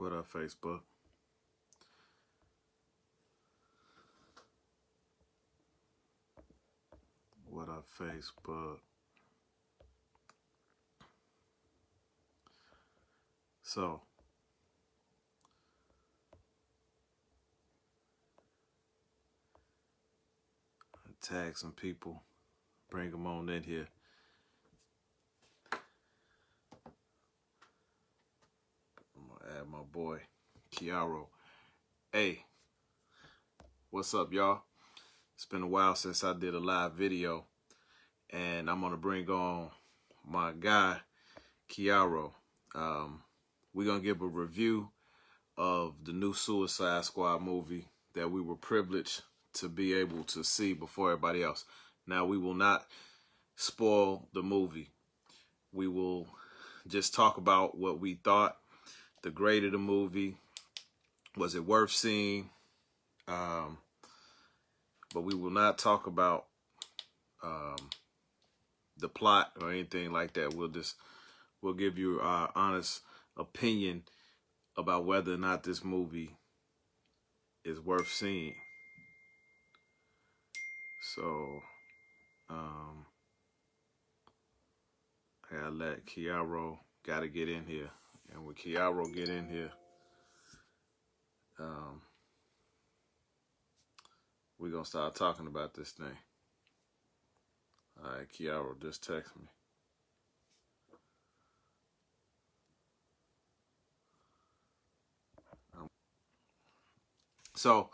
What up, Facebook? What up, Facebook? So, tag some people, bring them on in here. I'm gonna add my boy, Kiaro. Hey, what's up, y'all? It's been a while since I did a live video, and I'm gonna bring on my guy, Kiaro. We're gonna give a review of the new Suicide Squad movie that we were privileged to be able to see before everybody else. Now, we will not spoil the movie. We will just talk about what we thought, the grade of the movie, was it worth seeing, but we will not talk about the plot or anything like that. We'll give you our honest opinion about whether or not this movie is worth seeing. So, I gotta let Kiaro gotta get in here, and when Kiaro get in here, we're gonna start talking about this thing. All right, Kiaro, just text me. So,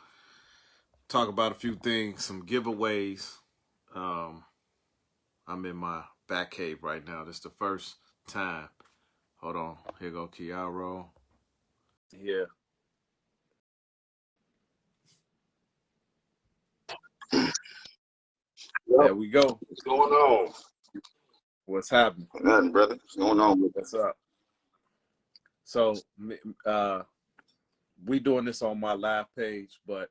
talk about a few things, some giveaways. I'm in my back cave right now. This is the first time. Hold on. Here go Kiaro. Yeah. There we go. What's going on? What's happening? Nothing, brother. What's going on with What's up? So, we doing this on my live page, but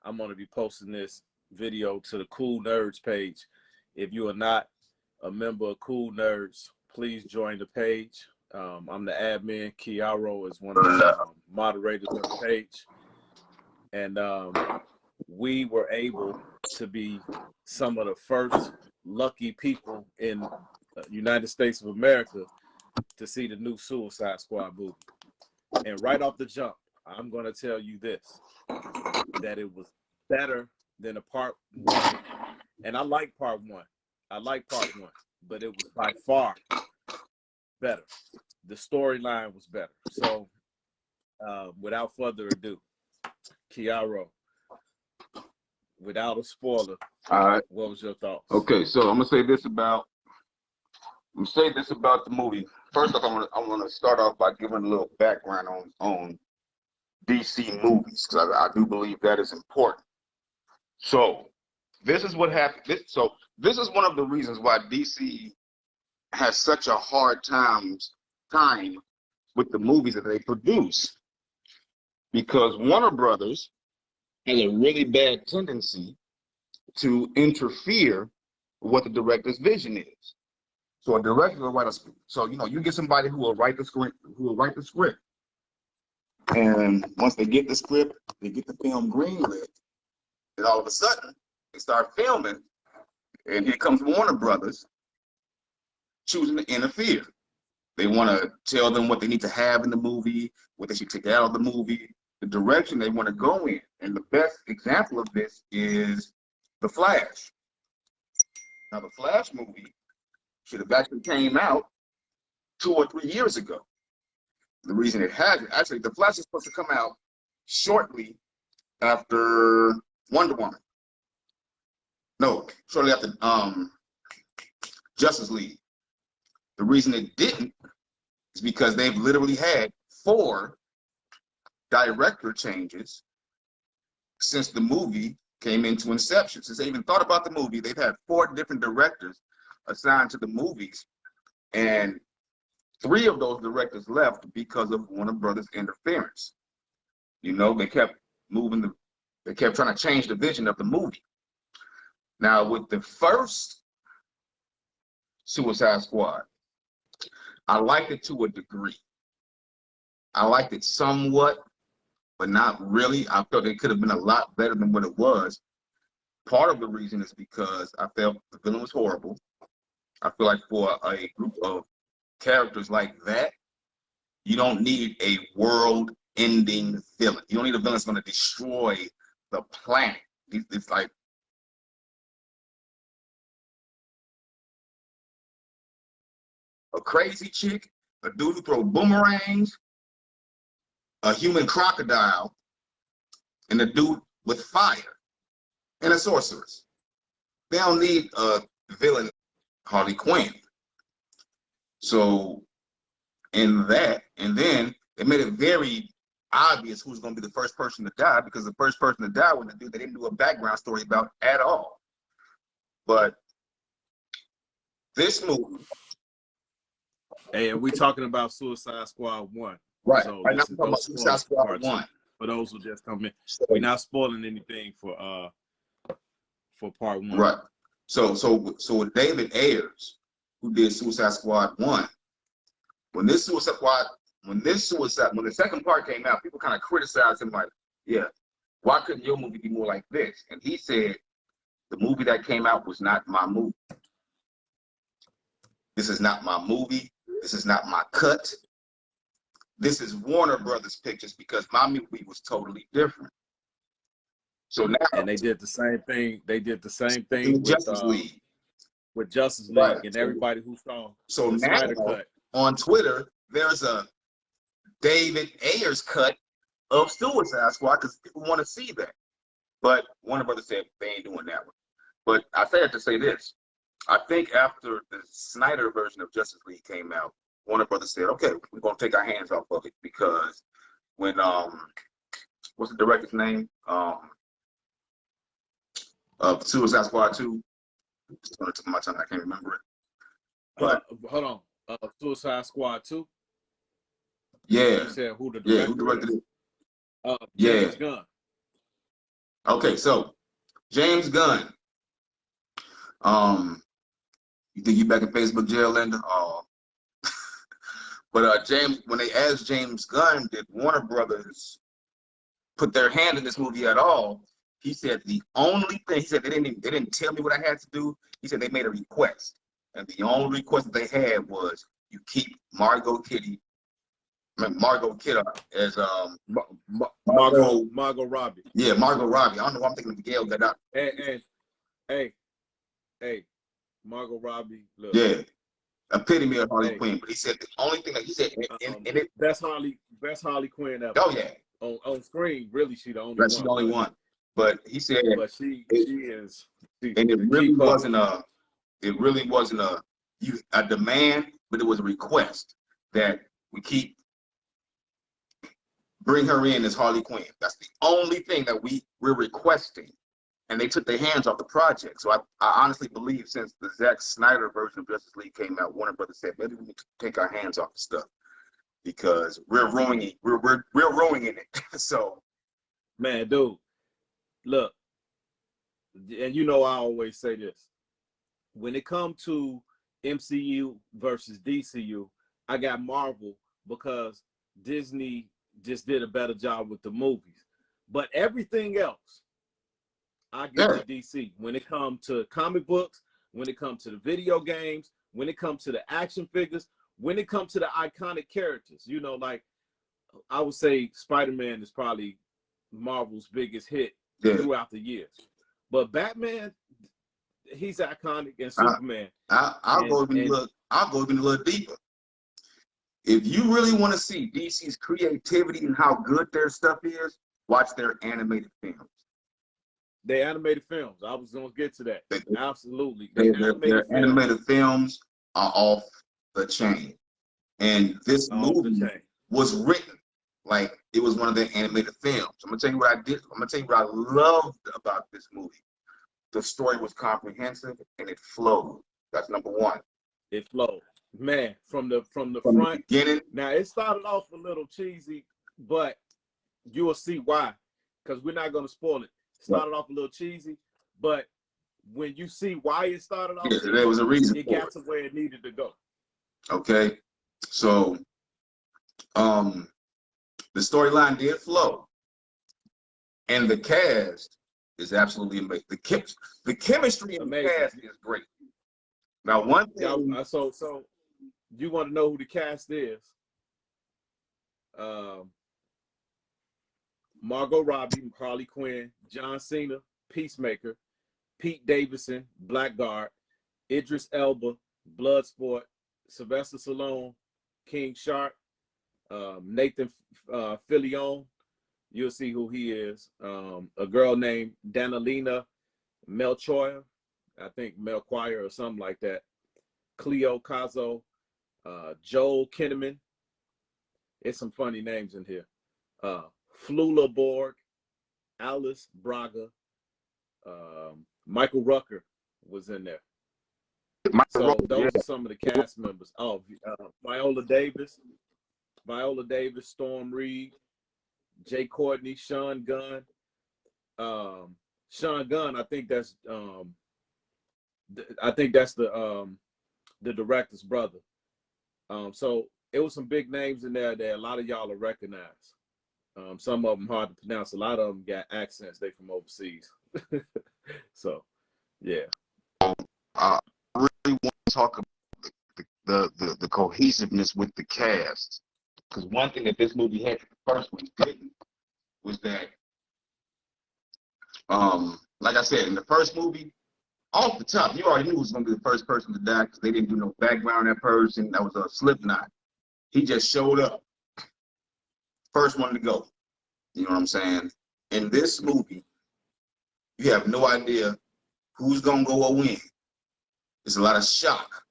I'm going to be posting this video to the Cool Nerds page. If you are not a member of Cool Nerds, please join the page. I'm the admin. Kiaro is one of the moderators of the page. And we were able to be some of the first lucky people in the United States of America to see the new Suicide Squad movie. And right off the jump, I'm going to tell you this, that it was better than a part one. And I like part one. But it was by far better. The storyline was better. So without further ado, Kiaro, without a spoiler, all right. What was your thoughts? Okay, so I'm gonna say this about the movie. First off, I'm gonna start off by giving a little background on DC movies, because I do believe that is important. So this is what happened. This is one of the reasons why DC has such a hard time with the movies that they produce, because Warner Brothers has a really bad tendency to interfere with what the director's vision is. So a director will write you get somebody who will write the script, and once they get the script, they get the film greenlit, and all of a sudden they start filming, and here comes Warner Brothers choosing to interfere. They want to tell them what they need to have in the movie, what they should take out of the movie, the direction they want to go in. And the best example of this is The Flash. Now, the Flash movie should have actually came out 2 or 3 years ago. The reason it hasn't, actually, The Flash is supposed to come out shortly after Wonder Woman. No, shortly after Justice League. The reason it didn't is because they've literally had 4 director changes since the movie came into inception. Since they even thought about the movie, they've had 4 different directors assigned to the movies, and 3 of those directors left because of Warner Brothers interference. They kept they kept trying to change the vision of the movie. Now, with the first Suicide Squad, I liked it to a degree. I liked it somewhat, but not really. I felt it could have been a lot better than what it was. Part of the reason is because I felt the villain was horrible. I feel like for a group of characters like that, you don't need a world-ending villain. You don't need a villain that's going to destroy the planet. It's like a crazy chick, a dude who throws boomerangs, a human crocodile, and a dude with fire, and a sorceress. They don't need a villain, Harley Quinn. So in that, and then it made it very obvious who's going to be the first person to die, because the first person to die was the dude they didn't do a background story about at all. But this movie, Hey, and we talking about Suicide Squad 1. right? So Right now, this is I'm talking about Suicide Squad 1. For those who just come in, So, we're not spoiling anything for part 1. right. So with David Ayers, who did Suicide Squad 1, when the second part came out, people kind of criticized him, like, yeah, why couldn't your movie be more like this? And he said, the movie that came out was not my movie. This is not my movie. This is not my cut. This is Warner Brothers Pictures, because my movie was totally different. So now, and they did the same thing. They did the same thing with Justice League. With Justice League, Right. and everybody who saw so the now Snyder cut on Twitter, there's a David Ayers cut of Suicide Squad, because people want to see that. But Warner Brothers said they ain't doing that one. But I say that to say this. I think after the Snyder version of Justice League came out, Warner Brothers said, okay, we're going to take our hands off of it, because when, what's the director's name? Suicide Squad 2. It's on the tip of my tongue, I can't remember it. But hold on. Suicide Squad 2? Yeah. You said who the director who directed is? it? James Gunn. Okay, so James Gunn. You think you back in Facebook jail, Linda? But James, when they asked James Gunn, did Warner Brothers put their hand in this movie at all? He said the only thing, he said they didn't tell me what I had to do. He said they made a request, and the only request that they had was you keep Margot Kidder as Margot Robbie. Yeah, Margot Robbie. I don't know why I'm thinking of Gail Gadot. Hey, Margot Robbie. Look. Yeah, epitome of Harley Quinn. But he said the only thing that he said in it. Best Harley Quinn ever. Oh yeah. On screen, really, she the only right, one. She's the only one. But he said, but she is. And it really wasn't a demand, but it was a request that we keep bring her in as Harley Quinn. That's the only thing that we're requesting. And they took their hands off the project. So I honestly believe since the Zack Snyder version of Justice League came out, Warner Brothers said, maybe we need to take our hands off the stuff, because we're ruining it. So, man, dude, look, and you know I always say this. When it comes to MCU versus DCU, I got Marvel, because Disney just did a better job with the movies. But everything else, I give it to DC. When it comes to comic books, when it comes to the video games, when it comes to the action figures, when it comes to the iconic characters, you know, like I would say Spider-Man is probably Marvel's biggest hit throughout the years. But Batman, he's iconic, and Superman. I'll go even a little deeper. If you really want to see DC's creativity and how good their stuff is, watch their animated films. They animated films. I was going to get to that. Absolutely. Their animated films are off the chain. And this movie was written like it was one of their animated films. I'm going to tell you what I did. I'm going to tell you what I loved about this movie. The story was comprehensive and it flowed. That's number one. It flowed. Man, from the front. The beginning. Now, it started off a little cheesy, but you will see why, because we're not going to spoil it. Started off a little cheesy, but when you see why it started off, there was a reason. It got to where it needed to go. Okay, so The storyline did flow, and the cast is absolutely amazing. The chemistry in the cast is great. Now, one thing. Yeah, so you want to know who the cast is? Margot Robbie, Harley Quinn, John Cena, Peacemaker, Pete Davidson, Blackguard, Idris Elba, Bloodsport, Sylvester Stallone, King Shark, Nathan Fillion. You'll see who he is. A girl named Danilina Melchior, I think Melchior or something like that. Cleo Cazo, Joel Kinnaman. It's some funny names in here. Flula Borg, Alice Braga, Michael Rucker was in there. So those are some of the cast members. Oh, Viola Davis, Storm Reed, Jay Courtney, Sean Gunn. Sean Gunn, I think that's the director's brother. So it was some big names in there that a lot of y'all will recognize. Some of them hard to pronounce. A lot of them got accents. They from overseas. So, yeah. I really want to talk about the cohesiveness with the cast, because one thing that this movie had, the first one didn't, was that, like I said, in the first movie, off the top, you already knew who was going to be the first person to die because they didn't do no background on that person. That was a Slipknot. He just showed up. First one to go. You know what I'm saying? In this movie, you have no idea who's going to go or win. There's a lot of shock,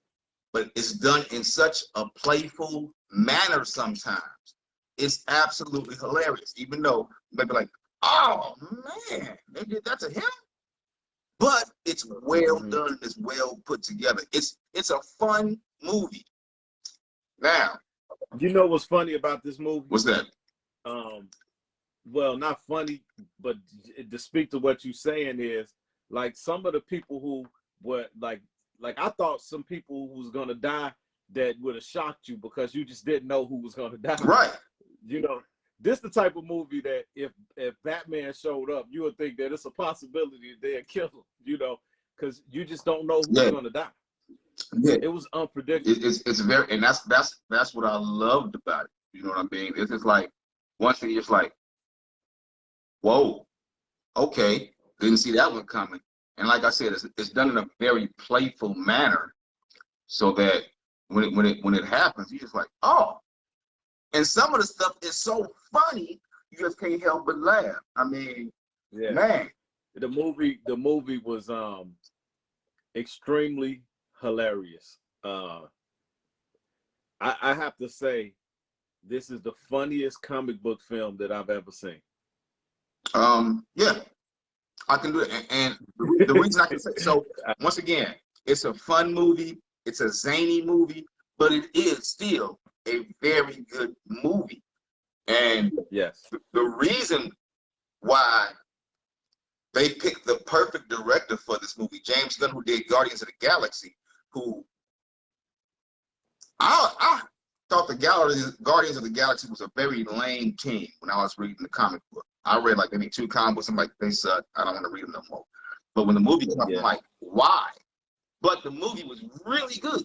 but it's done in such a playful manner sometimes. It's absolutely hilarious, even though you might be like, oh, man, they did that to him? But it's well done. It's well put together. It's a fun movie. Now, you know what's funny about this movie? What's that? Well, not funny, but to speak to what you're saying is, like, some of the people who were like I thought some people who was gonna die that would have shocked you because you just didn't know who was gonna die. Right. You know, this the type of movie that if Batman showed up, you would think that it's a possibility that they'd kill him. You know, because you just don't know who's gonna die. Yeah. It was unpredictable. It's very, and that's what I loved about it. You know what I mean? It's just like, one thing, it's like, whoa, okay, didn't see that one coming. And like I said, it's done in a very playful manner, so that when it happens, you're just like, oh. And some of the stuff is so funny, you just can't help but laugh. I mean, yeah, man, the movie was extremely hilarious. I have to say, this is the funniest comic book film that I've ever seen. Yeah, I can do it. And the reason I can say, so once again, it's a fun movie, it's a zany movie, but it is still a very good movie. And yes, the reason why they picked the perfect director for this movie, James Gunn, who did Guardians of the Galaxy, who I thought the Guardians of the Galaxy was a very lame team when I was reading the comic book. I read like maybe 2 comic books. I'm like, they suck. I don't want to read them no more. But when the movie came out, I'm like, why? But the movie was really good.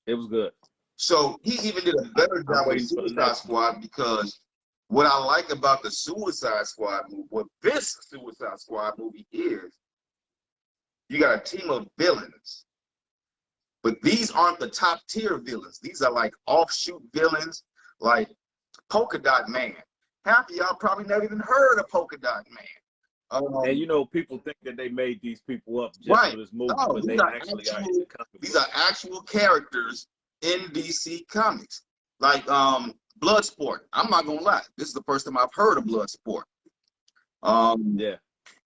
It was good. So he even did a better job with Suicide Squad, because what I like about the Suicide Squad movie, what this Suicide Squad movie is, you got a team of villains. But these aren't the top tier villains. These are like offshoot villains, like Polka-dot Man. Half of y'all probably never even heard of Polka-dot Man. And you know, people think that they made these people up just for this movie, but they actually are in the comic book. These are actual characters in DC Comics. Like Bloodsport. I'm not gonna lie, this is the first time I've heard of Bloodsport. Yeah.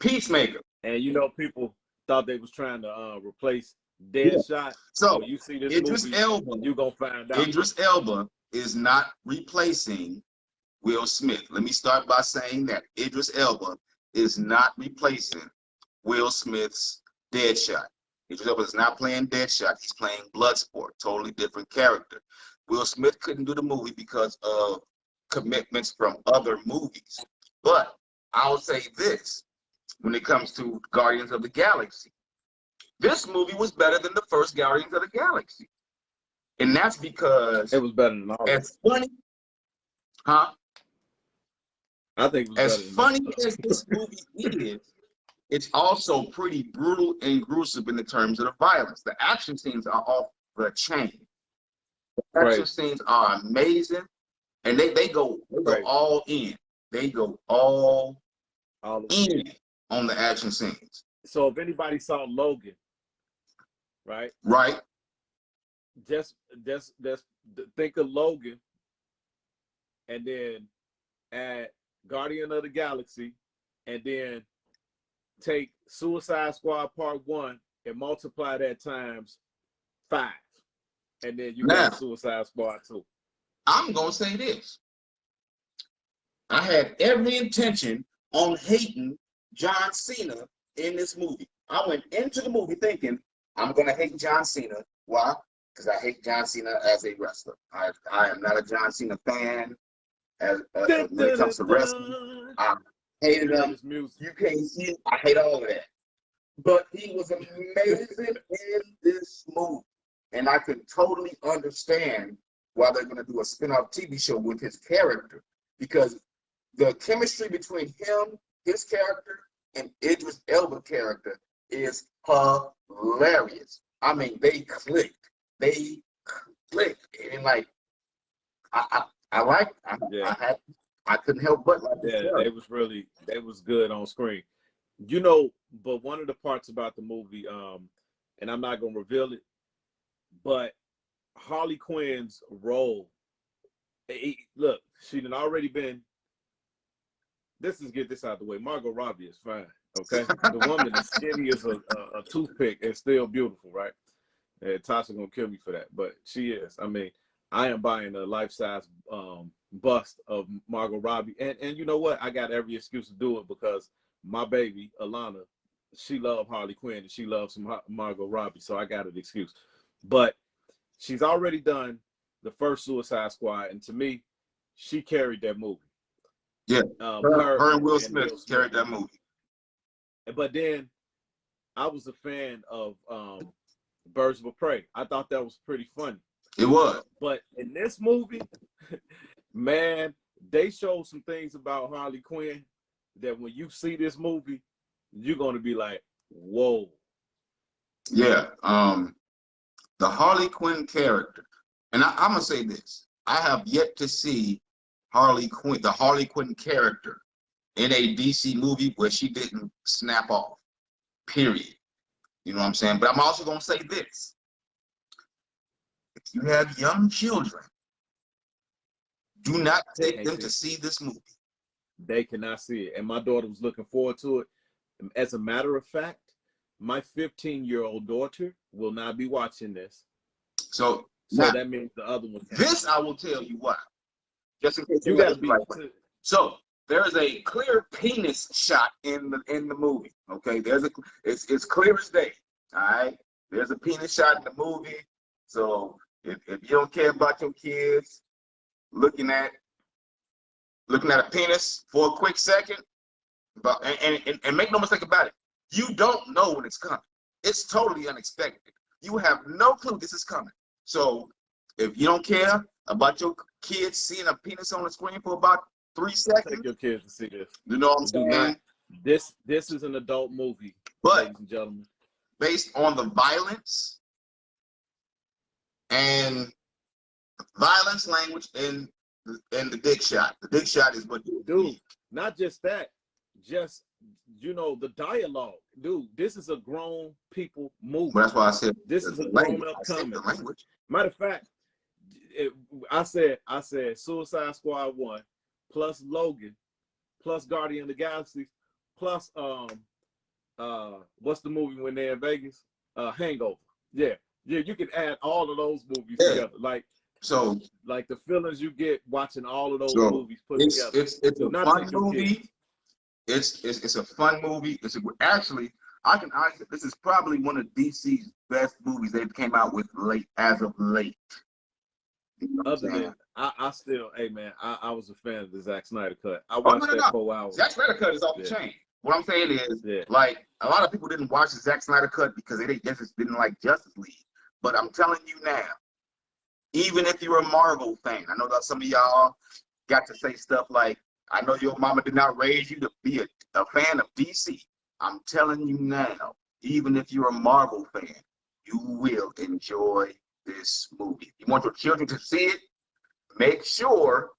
Peacemaker. And you know, people thought they was trying to replace Deadshot. Yeah. So you see this Idris movie, Elba, you're gonna find out. Idris Elba is not replacing Will Smith. Let me start by saying that Idris Elba is not replacing Will Smith's Deadshot. Idris Elba is not playing Deadshot. He's playing Bloodsport, totally different character. Will Smith couldn't do the movie because of commitments from other movies. But I'll say this, when it comes to Guardians of the Galaxy, this movie was better than the first Guardians of the Galaxy. And that's because it was better than all. As funny, huh? I think it was as better than funny as this movie is, it's also pretty brutal and gruesome in the terms of the violence. The action scenes are off the chain. The action scenes are amazing, and they go all in. They go all in on the action scenes. So if anybody saw Logan, right? Right. Just think of Logan, and then add Guardian of the Galaxy, and then take Suicide Squad Part 1 and multiply that times 5, and then you got Suicide Squad 2. I'm gonna say this. I had every intention on hating John Cena in this movie. I went into the movie thinking I'm gonna hate John Cena. Why? Because I hate John Cena as a wrestler. I am not a John Cena fan when it comes to wrestling. I hated him. You can't see it. I hate all of that. But he was amazing in this movie. And I could totally understand why they're going to do a spin-off TV show with his character. Because the chemistry between him, his character, and Idris Elba's character is hilarious. I mean, they clicked. They clicked. And like, I couldn't help but like they was good on screen. You know, but one of the parts about the movie, and I'm not gonna reveal it, but Harley Quinn's role, look, she done already been, get this out of the way. Margot Robbie is fine, okay? The woman is skinny as a toothpick and still beautiful, right? And Tasha gonna kill me for that, but she is. I mean, I am buying a life-size bust of Margot Robbie. And you know what? I got every excuse to do it because my baby, Alana, she loves Harley Quinn and she loves Margot Robbie. So I got an excuse. But she's already done the first Suicide Squad. And to me, she carried that movie. Yeah. Her and Will Smith carried that movie. But then I was a fan of Birds of Prey. I thought that was pretty funny. It was. But in this movie, man, they showed some things about Harley Quinn that when you see this movie, you're going to be like, whoa. Yeah. The Harley Quinn character. And I'm going to say this. I have yet to see the Harley Quinn character in a DC movie where she didn't snap off. Period. You know what I'm saying? But I'm also going to say this. If you have young children, do not take them to see this movie. They cannot see it. And my daughter was looking forward to it. As a matter of fact, my 15-year-old daughter will not be watching this. So now, that means the other one. This I will tell you why. Just in case you got to be. So there is a clear penis shot in the movie. Okay, it's clear as day. All right, there's a penis shot in the movie. So if you don't care about your kids looking at a penis for a quick second, and make no mistake about it, you don't know when it's coming. It's totally unexpected. You have no clue this is coming. So if you don't care about your kids seeing a penis on the screen for about 3 seconds, take your kids to see this. You know what I'm saying? This is an adult movie, but ladies and gentlemen, based on the violence and language and the dick shot. The dick shot is what you do. Not just that, just the dialogue, dude. This is a grown people movie. Well, that's why I said this is a grown up comedy. Matter of fact, I said Suicide Squad 1 plus Logan plus Guardian of the Galaxy plus what's the movie when they're in Vegas? Hangover. Yeah, you can add all of those movies together. Like the feelings you get watching all of those movies put together. It's a fun movie. It's a fun movie. Actually, I can argue this is probably one of DC's best movies they've came out with as of late. You know what I'm Other saying? than I still, hey man, I was a fan of the Zack Snyder cut. I Oh, watched no, no, that no. 4 hours. Zack Snyder cut is off the Yeah. chain. What I'm saying is, Yeah. like, a lot of people didn't watch the Zack Snyder cut because they just didn't like Justice League. But I'm telling you now, even if you're a Marvel fan, I know that some of y'all got to say stuff like, I know your mama did not raise you to be a fan of DC. I'm telling you now, even if you're a Marvel fan, you will enjoy this movie. You want your children to see it? Make sure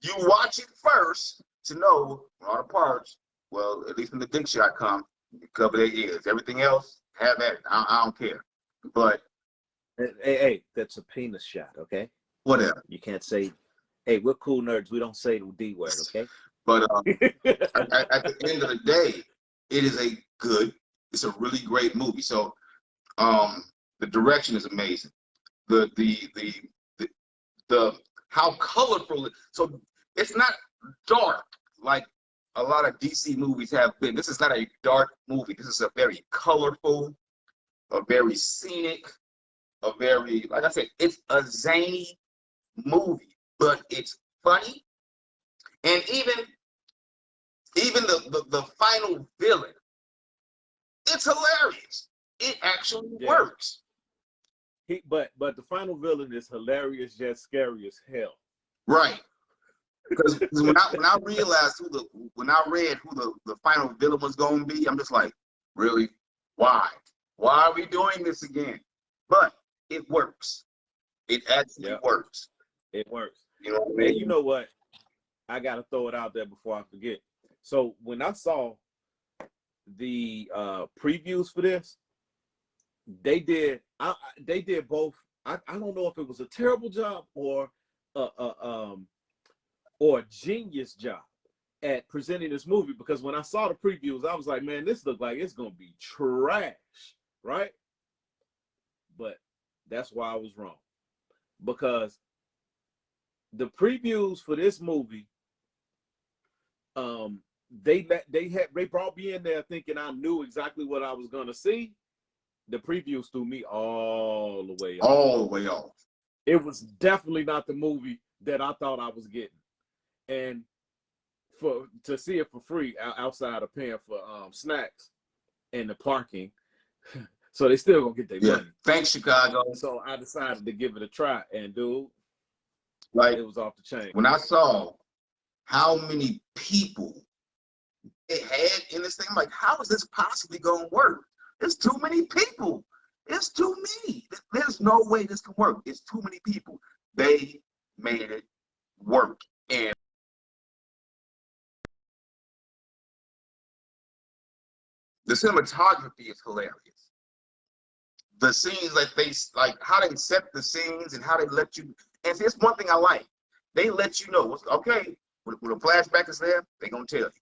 you watch it first to know all the parts. Well, at least when the dick shot come, you cover their ears. Everything else, have at it. I don't care. But Hey, that's a penis shot, okay? whatever. You can't say, hey, we're cool nerds. We don't say the D word, okay? But at the end of the day, it's a really great movie. So the direction is amazing. The how colorful. So it's not dark like a lot of DC movies have been. This is not a dark movie. This is a very colorful, a very scenic, a very, like I said, it's a zany movie, but it's funny. And even the final villain, it's hilarious. It actually works. But the final villain is hilarious, yet scary as hell. Right. Because when I realized when I read who the final villain was gonna be, I'm just like, really? Why? Why are we doing this again? But it works. It actually works. It works. You know what I mean? And you know what? I gotta throw it out there before I forget. So when I saw the previews for this, they did both. I don't know if it was a terrible job or a genius job at presenting this movie, because when I saw the previews, I was like, man, this looks like it's gonna be trash, right? But that's why I was wrong, because the previews for this movie, they brought me in there thinking I knew exactly what I was gonna see. The previews threw me all the way off. All the way off. It was definitely not the movie that I thought I was getting. And to see it for free outside of paying for snacks and the parking, so they still gonna get their money. Thanks, Chicago. So I decided to give it a try, and dude, like, it was off the chain. When I saw how many people they had in this thing, I'm like, how is this possibly gonna work? There's too many people. It's too many. There's no way this can work. It's too many people. They made it work. And the cinematography is hilarious. The scenes, like how they set the scenes and how they let you. And it's one thing I like. They let you know, okay, when a flashback is there, they're gonna tell you.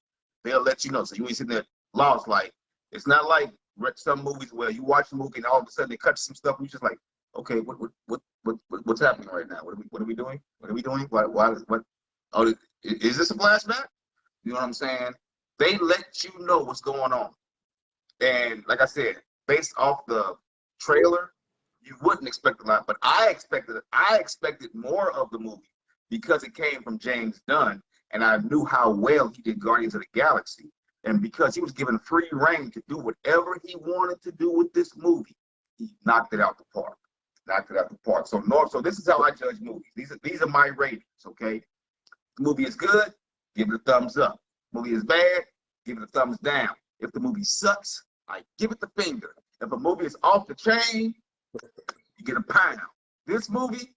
They'll let you know. So you ain't sitting there lost. Like, it's not like some movies where you watch the movie and all of a sudden they cut some stuff and you're just like, okay, what's happening right now? What are we doing? What are we doing? What? Oh, is this a flashback? You know what I'm saying? They let you know what's going on. And like I said, based off the trailer, you wouldn't expect a lot, but I expected more of the movie because it came from James Gunn, and I knew how well he did Guardians of the Galaxy. And because he was given free reign to do whatever he wanted to do with this movie, he knocked it out the park. So this is how I judge movies. These are my ratings, okay? The movie is good, give it a thumbs up. The movie is bad, give it a thumbs down. If the movie sucks, I give it the finger. If a movie is off the chain, you get a pound. This movie,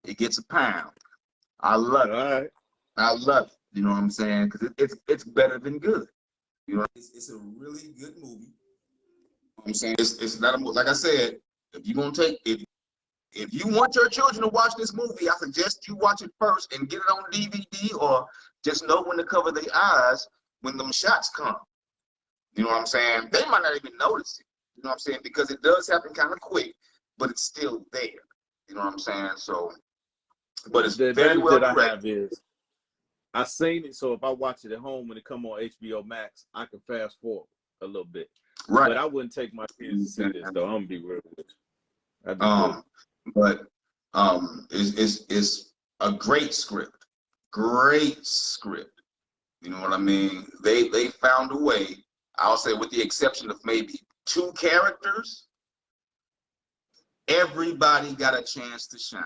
it gets a pound. I love it. All right. I love it. You know what I'm saying? Because it's better than good. You know, it's a really good movie. You know what I'm saying? It's not a movie. Like I said, if you're gonna take if you want your children to watch this movie, I suggest you watch it first and get it on DVD, or just know when to cover their eyes when them shots come. You know what I'm saying? They might not even notice it. You know what I'm saying? Because it does happen kind of quick, but it's still there. You know what I'm saying? So, but it's very well directed. I have is I've seen it, so if I watch it at home when it come on HBO Max, I can fast forward a little bit. Right. But I wouldn't take my kids to see this, though. I'm gonna be real with you. But is a great script. Great script. You know what I mean? They found a way, I'll say with the exception of maybe 2 characters, everybody got a chance to shine.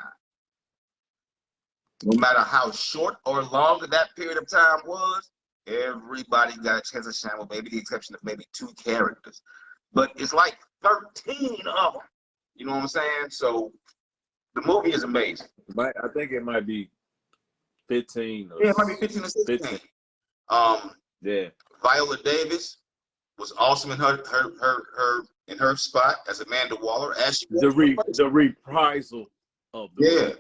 No matter how short or long that period of time was, everybody got a chance to shine with maybe the exception of maybe 2 characters. But it's like 13 of them. You know what I'm saying? So the movie is amazing. I think it might be 15. Or yeah, it might be 15 or 16. 15. Yeah. Viola Davis was awesome in her spot as Amanda Waller. As she the reprisal of the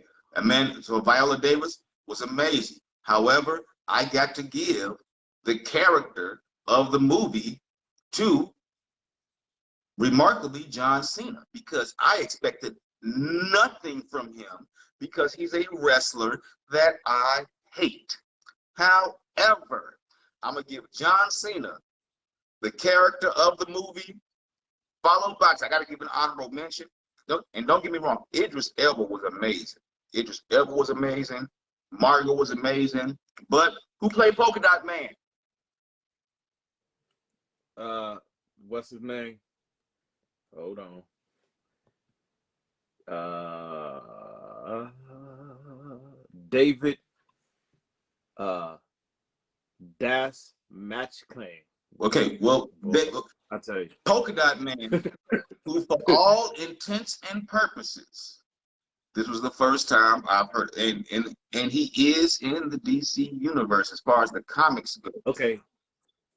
So Viola Davis was amazing. However, I got to give the character of the movie to remarkably John Cena, because I expected nothing from him because he's a wrestler that I hate. However, I'm going to give John Cena the character of the movie, followed by, I got to give an honorable mention. And don't get me wrong, Idris Elba was amazing. Idris Elba was amazing. Mario was amazing. But who played Polka-dot Man? What's his name? Hold on. David Das Matchclaim. Okay, well, I tell you, Polka-dot Man, who for all intents and purposes, this was the first time I've heard, and he is in the DC universe as far as the comics go. Okay,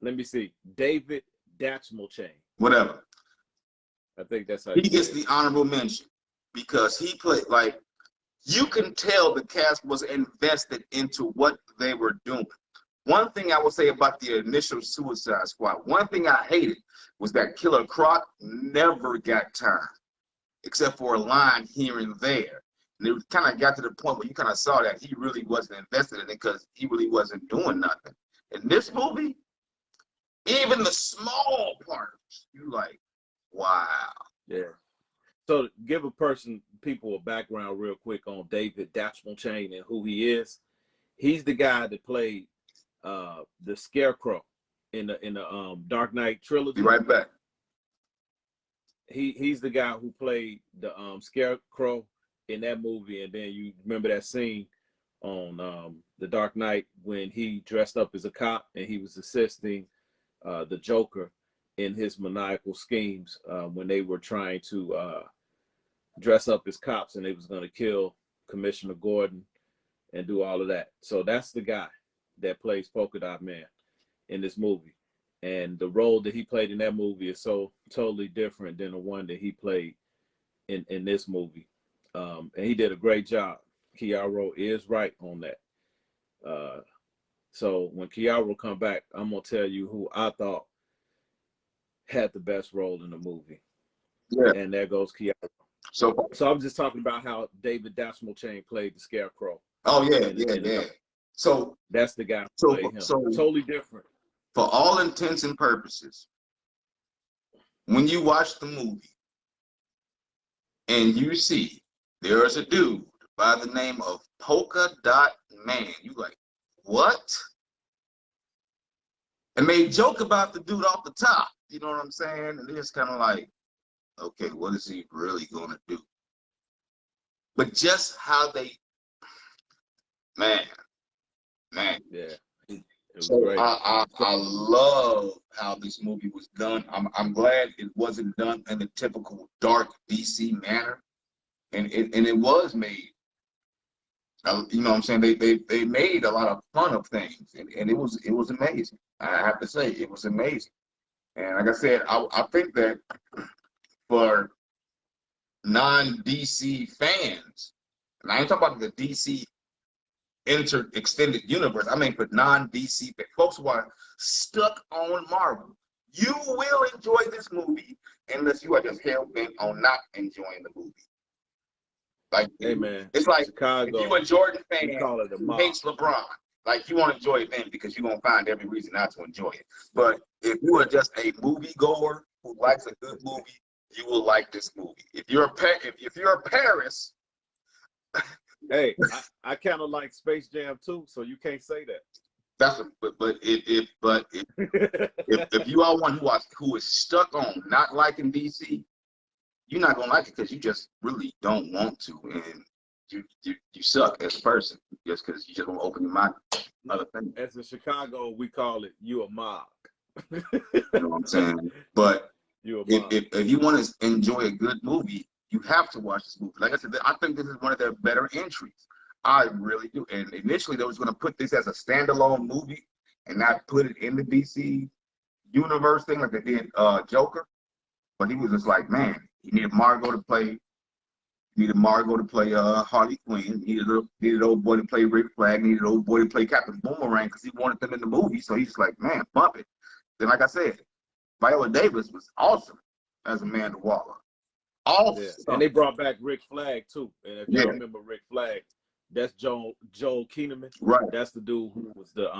let me see. David Datchmelchain. Whatever. I think that's how he gets the honorable mention because he played, like, you can tell the cast was invested into what they were doing. One thing I will say about the initial Suicide Squad, one thing I hated was that Killer Croc never got time, except for a line here and there. And it kind of got to the point where you kind of saw that he really wasn't invested in it because he really wasn't doing nothing. In this movie, even the small parts, you like, wow. Yeah. So give people a background real quick on David Datchmelchain and who he is. He's the guy that played the Scarecrow in the Dark Knight trilogy. Be right back. He's the guy who played the Scarecrow in that movie, and then you remember that scene on the Dark Knight when he dressed up as a cop and he was assisting the Joker in his maniacal schemes when they were trying to dress up as cops and they was going to kill Commissioner Gordon and do all of that. So that's the guy that plays Polka-dot Man in this movie. And the role that he played in that movie is so totally different than the one that he played in this movie. And he did a great job. Chiaro is right on that. So when Chiaro come back, I'm going to tell you who I thought had the best role in the movie. Yeah. And there goes Chiaro. So I'm just talking about how David Datchmelchain played the Scarecrow. Oh, yeah. So that's the guy who played him. So totally different. For all intents and purposes, when you watch the movie and you see there's a dude by the name of Polka-dot Man, you like, what? And they joke about the dude off the top, you know what I'm saying? And it's kind of like, okay, what is he really going to do? But just how they, man. Yeah. So I love how this movie was done. I'm glad it wasn't done in the typical dark DC manner, and it was made. You know what I'm saying? They made a lot of fun of things, and it was amazing. I have to say it was amazing. And like I said, I think that for non-DC fans, and I ain't talking about the DC extended universe, I mean for non-DC folks who are stuck on Marvel, you will enjoy this movie unless you are just hell-bent on not enjoying the movie. Like, hey man, it's like Chicago, if you're a Jordan fan who hates LeBron, like you want to enjoy it then because you're gonna find every reason not to enjoy it. But if you are just a movie goer who likes a good movie, you will like this movie. If you're a Paris, Hey, I kind of like Space Jam too, so you can't say that. If you are one who is stuck on not liking DC, you're not gonna like it because you just really don't want to, and you suck as a person just because you just want to open your mind to other things. As in Chicago, we call it you a mob. You know what I'm saying? But You a mob. if you want to enjoy a good movie, you have to watch this movie. Like I said, I think this is one of their better entries. I really do. And initially, they was going to put this as a standalone movie and not put it in the DC universe thing like they did Joker. But he was just like, man, he needed Margot to play. Harley Quinn. Needed old boy to play Rick Flag. Needed old boy to play Captain Boomerang because he wanted them in the movie. So he's like, man, bump it. Then, like I said, Viola Davis was awesome as Amanda Waller. Awesome. Yeah. And they brought back Rick Flag too. And if you remember Rick Flag, that's Joel Kinnaman. Right. That's the dude who was the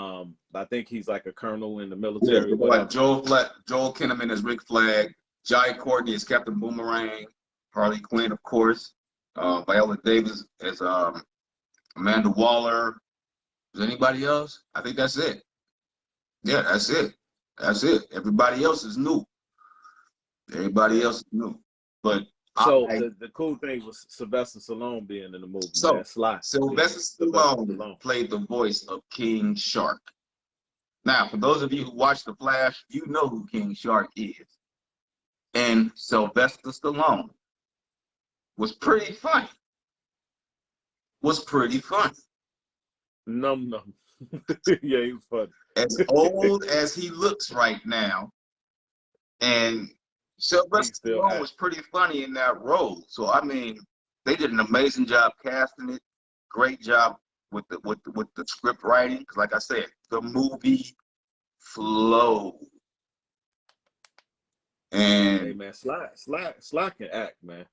I think he's like a colonel in the military. Yeah, like Joel Kinnaman is Rick Flag. Jai Courtney is Captain Boomerang. Harley Quinn, of course. Viola Davis is Amanda Waller. Is anybody else? I think that's it. Yeah, that's it. That's it. Everybody else is new. Everybody else is new. But so the cool thing was Sylvester Stallone being in the movie. So man. Sylvester Stallone played the voice of King Shark. Now, for those of you who watch The Flash, you know who King Shark is. And Sylvester Stallone was pretty funny. Num. Yeah, he was funny. As old as he looks right now, and Sylvester Stallone was pretty funny in that role. So I mean, they did an amazing job casting it. Great job with the script writing. Because like I said, the movie flowed. And hey man, Sly can act, man.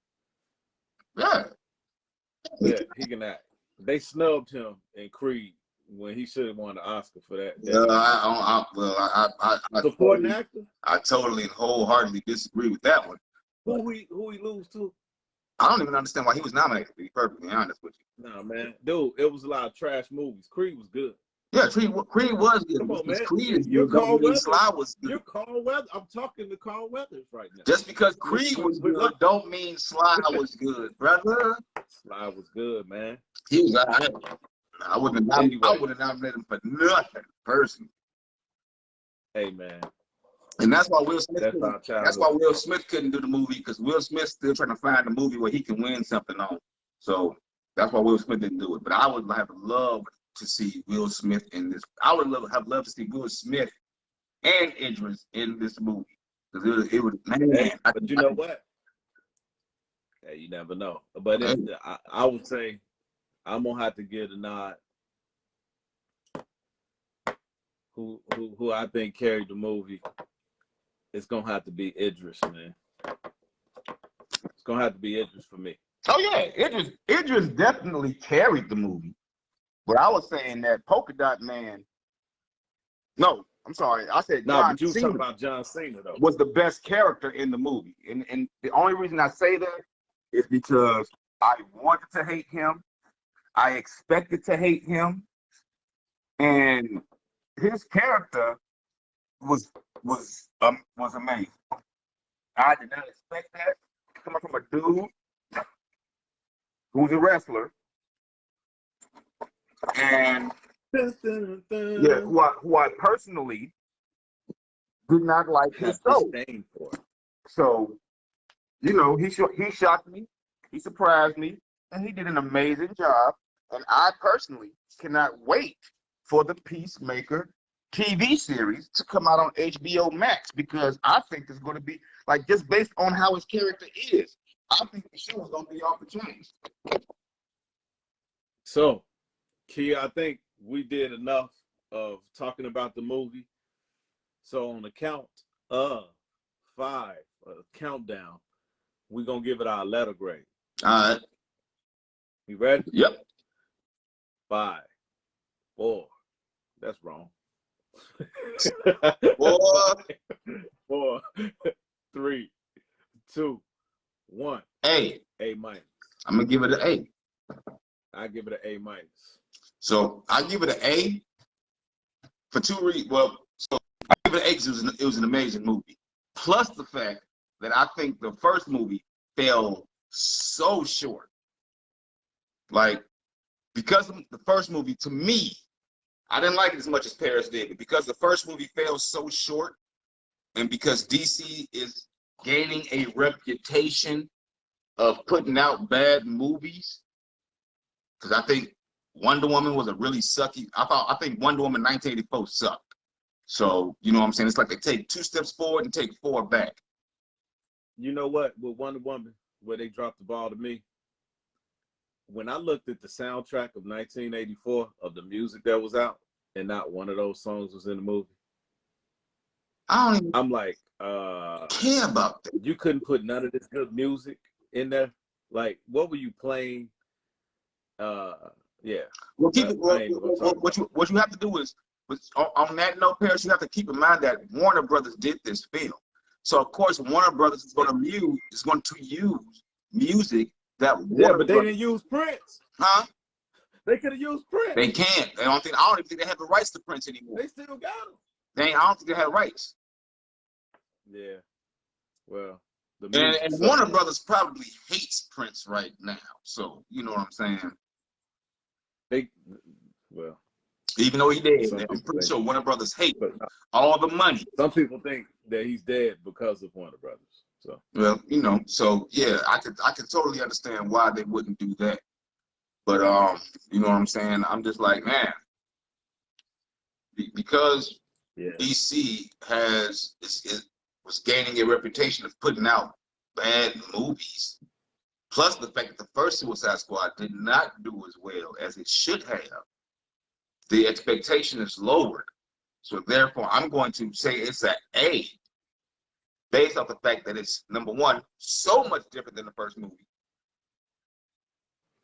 Yeah, he can act. They snubbed him in Creed when he should have won the Oscar for that. Supporting actor. I totally and wholeheartedly disagree with that one. Who he lose to? I don't even understand why he was nominated, to be perfectly honest with you. Nah, man, dude, it was a lot of trash movies. Creed was good. Yeah, Creed was good. Come on, man. Creed is good. Sly was good. You're Carl Weathers. I'm talking to Carl Weathers right now. Just because Creed was good don't mean Sly was good, brother. Sly was good, man. He was all right. I wouldn't have nominated him for nothing, personally. Hey, man. And that's why Will Smith couldn't do the movie, because Will Smith's still trying to find a movie where he can win something on. So that's why Will Smith didn't do it. But I would have loved to see Will Smith in this. I would have loved to see Will Smith and Idris in this movie, because it would. Man, but you know what? Hey, you never know. But I would say I'm gonna have to give a nod. Who I think carried the movie? It's gonna have to be Idris, man. It's gonna have to be Idris for me. Oh yeah, Idris definitely carried the movie. But I was saying that Polka-dot Man. No, I'm sorry. I said but you were talking about John Cena though. Was the best character in the movie, and the only reason I say that is because I wanted to hate him, I expected to hate him, and his character was amazing. I did not expect that coming from a dude who's a wrestler. And yeah, who I personally did not like his show. So, you know, he shocked me, he surprised me, and he did an amazing job. And I personally cannot wait for the Peacemaker TV series to come out on HBO Max, because I think it's going to be, like, just based on how his character is, I think the show is going to be off the chains. So, Kia, I think we did enough of talking about the movie. So on the count of 5, countdown, we're going to give it our letter grade. All right. You ready? Yep. 5, 4. That's wrong. 4, 3, 2, 1. A. A minus. I'm going to give it an A. give it an A minus. So I give it an A for two reasons. Well, so I give it an A because it was an amazing movie. Plus the fact that I think the first movie fell so short. Like, because of the first movie, to me, I didn't like it as much as Paris did, but because the first movie fell so short, and because DC is gaining a reputation of putting out bad movies, because I think Wonder Woman was a really sucky. I think Wonder Woman 1984 sucked. So, you know what I'm saying? It's like they take 2 steps forward and take 4 back. You know what? With Wonder Woman, where they dropped the ball to me, when I looked at the soundtrack of 1984 of the music that was out, and not one of those songs was in the movie, I'm like, care about that. You couldn't put none of this good music in there. Like, what were you playing? Yeah. Well, what you have to do is, on that note, Paris, you have to keep in mind that Warner Brothers did this film. So of course Warner Brothers is going to use music that Warner but they Brothers, didn't use Prince. huh? They could have used Prince. They can't. I don't even think they have the rights to Prince anymore. They still got him. I don't think they have rights. Yeah. Well, and Warner Brothers probably hates Prince right now. So you know what I'm saying? Well, even though he dead, I'm pretty sure Warner Brothers hate all the money. Some people think that he's dead because of Warner Brothers. So, well, you know, so yeah, I could totally understand why they wouldn't do that. But you know what I'm saying? I'm just like, man, because DC was gaining a reputation of putting out bad movies. Plus the fact that the first Suicide Squad did not do as well as it should have. The expectation is lowered. So therefore, I'm going to say it's an A, based off the fact that it's, number one, so much different than the first movie.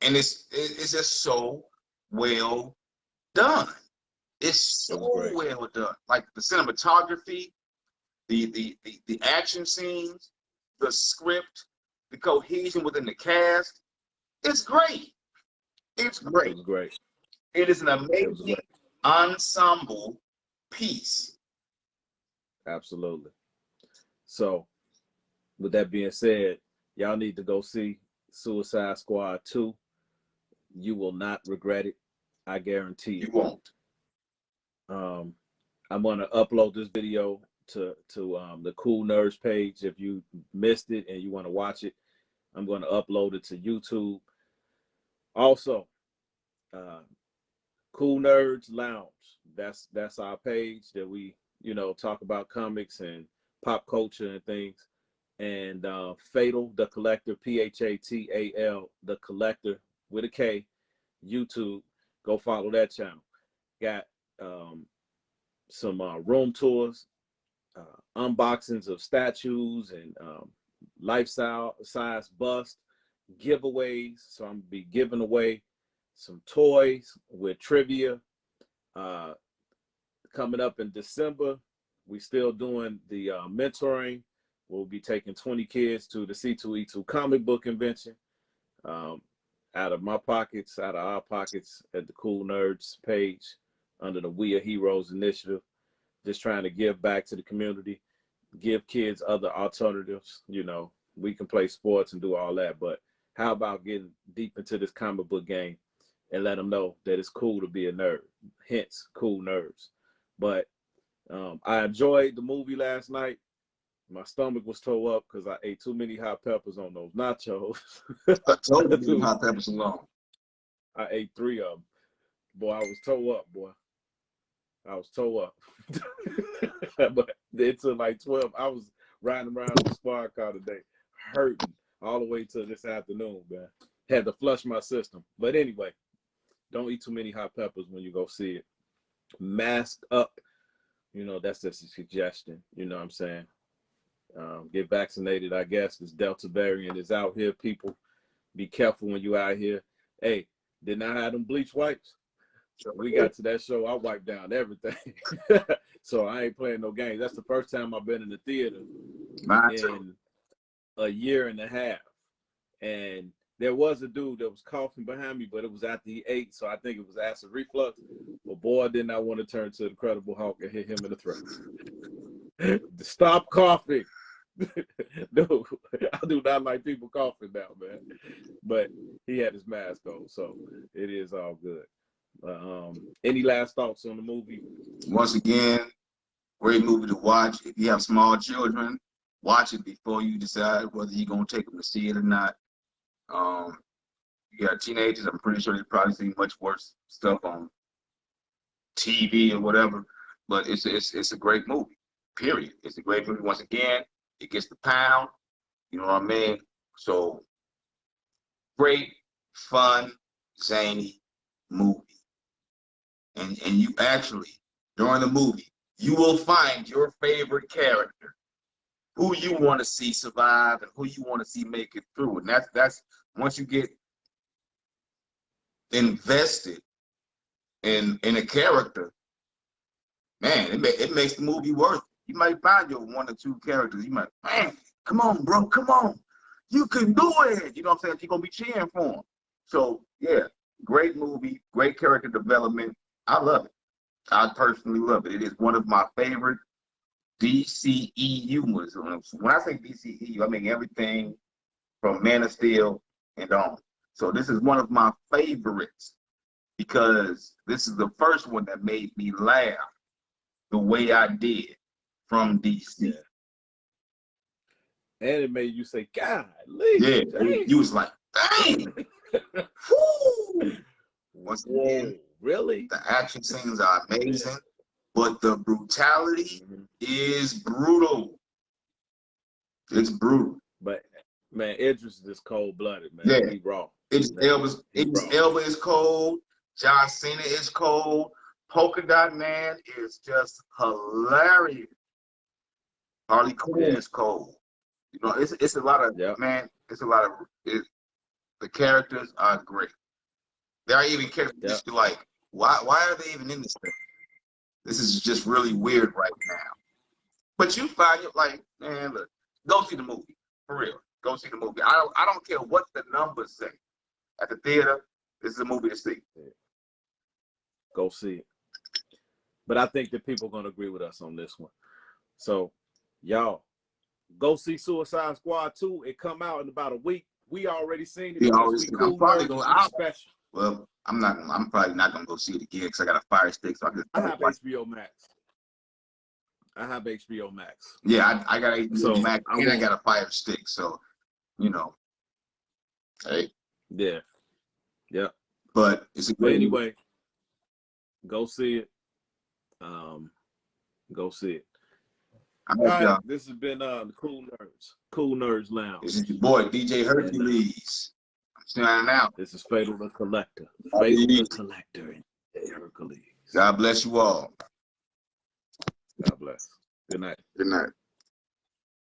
And it's just so well done. It's so well done. Like the cinematography, the action scenes, the script, the cohesion within the cast. It's great. It's great. It was great. It is an amazing ensemble piece. Absolutely. So, with that being said, y'all need to go see Suicide Squad 2. You will not regret it. I guarantee you. You won't. I'm going to upload this video to the Cool Nerds page. If you missed it and you want to watch it, I'm going to upload it to YouTube. Also, Cool Nerds Lounge. That's our page that we, talk about comics and pop culture and things. And Fatal the Collector, P-H-A-T-A-L, the Collector with a K, YouTube. Go follow that channel. Got some room tours, unboxings of statues and life-size bust, giveaways. So I'm gonna be giving away some toys with trivia. Coming up in December, we still doing the mentoring. We'll be taking 20 kids to the C2E2 comic book convention. Out of my pockets, out of our pockets at the Cool Nerds page under the We Are Heroes initiative. Just trying to give back to the community, give kids other alternatives. We can play sports and do all that, but how about getting deep into this comic book game and let them know that it's cool to be a nerd, hence Cool Nerds. But I enjoyed the movie last night. My stomach was tore up because I ate too many hot peppers on those nachos. I told you to leave hot peppers alone. I ate 3 of them. Boy, I was tore up, boy. I was tore up. But it took like 12. I was riding around in the squad car today, hurting all the way till this afternoon, man. Had to flush my system. But anyway, don't eat too many hot peppers when you go see it. Mask up. That's just a suggestion. You know what I'm saying? Get vaccinated, I guess. This Delta variant is out here, people. Be careful when you out here. Hey, didn't I have them bleach wipes? We got to that show, I wiped down everything. So I ain't playing no games. That's the first time I've been in the theater in a year and a half. And there was a dude that was coughing behind me, but it was after he ate, so I think it was acid reflux. But boy, did not want to turn to the Incredible Hulk and hit him in the throat. Stop coughing. No, I do not like people coughing now, man. But he had his mask on, so it is all good. Any last thoughts on the movie? Once again, great movie to watch. If you have small children, watch it before you decide whether you're gonna take them to see it or not. You got teenagers, I'm pretty sure they've probably seen much worse stuff on TV or whatever, but it's a great movie, period. It's a great movie. Once again, it gets the pound, you know what I mean? So, great, fun, zany movie. And you actually, during the movie, you will find your favorite character, who you want to see survive and who you want to see make it through. And that's once you get invested in a character, man, it makes the movie worth it. You might find your one or two characters. You might, man, come on, bro, come on. You can do it. You know what I'm saying? You're going to be cheering for him. So, yeah, great movie, great character development. I love it. I personally love it. It is one of my favorite DCEU movies. When I say DCEU, I mean everything from Man of Steel and on. So this is one of my favorites because this is the first one that made me laugh the way I did from DC. Yeah. And it made you say, God, yeah, you was like, dang. Once again, really? The action scenes are amazing, but the brutality is brutal. It's brutal. But man, Idris is cold-blooded, man. Yeah. He raw. Elba is cold. John Cena is cold. Polka-dot Man is just hilarious. Harley Quinn is cold. You know, it's a lot of man. It's a lot of the characters are great. There are even characters you like. Why are they even in this thing? This is just really weird right now. But you find it like, man, look, go see the movie for real. Go see the movie. I don't care what the numbers say at the theater. This is a movie to see. Go see it. But I think that people are gonna agree with us on this one. So, y'all, go see Suicide Squad 2. It come out in about a week. We already seen it. I'm probably going out. Special. Well, I'm probably not gonna go see it again because I got a Fire Stick. So I have HBO Max. Yeah, I got HBO Max and I got a Fire Stick. So, you know, hey. Yeah. But it's a great anyway, go see it. Go see it. All right, this has been the Cool Nerds Lounge. This is your boy DJ Hercules. I'm signing out. This is Fatal the Collector. Fatal the Collector and Hercules. God bless you all. God bless. Good night. Good night.